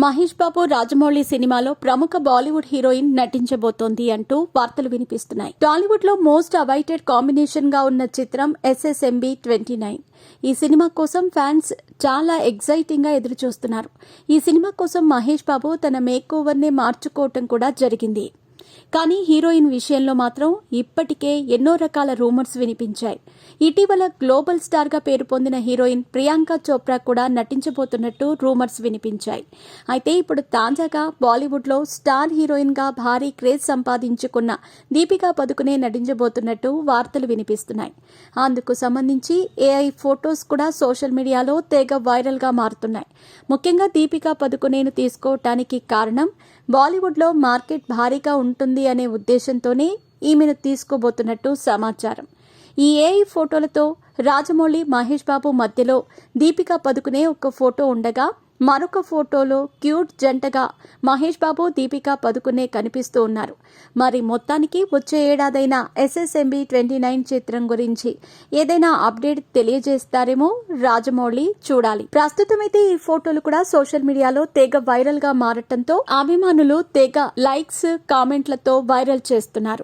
మహేష్ బాబు రాజమౌళి సినిమాలో ప్రముఖ బాలీవుడ్ హీరోయిన్ నటించబోతోంది అంటూ వార్తలు వినిపిస్తున్నాయి. టాలీవుడ్ లో మోస్ట్ అవైటెడ్ కాంబినేషన్ గా ఉన్న చిత్రం SSMB 29. ఈ సినిమా కోసం ఫ్యాన్స్ చాలా ఎక్సైటింగ్ గా ఎదురు చూస్తున్నారు. ఈ సినిమా కోసం మహేష్ బాబు తన మేక్ ఓవర్ ని మార్చుకోవటం కూడా జరిగింది. కానీ హీరోయిన్ విషయంలో మాత్రం ఇప్పటికే ఎన్నో రకాల రూమర్స్ వినిపించాయి. ఇటీవల గ్లోబల్ స్టార్ గా పేరు పొందిన హీరోయిన్ ప్రియాంక చోప్రా కూడా నటించబోతున్నట్టు రూమర్స్ వినిపించాయి. అయితే ఇప్పుడు తాజాగా బాలీవుడ్ లో స్టార్ హీరోయిన్ గా భారీ క్రేజ్ సంపాదించుకున్న దీపికా పదుకునే నటించబోతున్నట్టు వార్తలు వినిపిస్తున్నాయి. అందుకు సంబంధించి AI ఫొటోస్ కూడా సోషల్ మీడియాలో తెగ వైరల్ గా మారుతున్నాయి. ముఖ్యంగా దీపికా పదుకునేను తీసుకోవటానికి కారణం బాలీవుడ్ లో మార్కెట్ భారీగా ఉంటుంది అనే ఉద్దేశంతోనే ఈమెను తీసుకోబోతున్నట్టు సమాచారం. ఈ AI ఫోటోలతో రాజమౌళి, మహేష్ బాబు మధ్యలో దీపికా పదుకునే ఒక ఫోటో ఉండగా మరొక ఫోటోలో క్యూట్ జంటగా మహేష్ బాబు, దీపికా పదుకునే కనిపిస్తూ ఉన్నారు. మరి మొత్తానికి వచ్చే ఏడాదైన SSMB 29 చిత్రం గురించి ఏదైనా అప్డేట్ తెలియజేస్తారేమో రాజమౌళి, చూడాలి. ప్రస్తుతమైతే ఈ ఫోటోలు కూడా సోషల్ మీడియాలో తెగ వైరల్ గా మారటంతో అభిమానులు తెగ లైక్స్, కామెంట్లతో వైరల్ చేస్తున్నారు.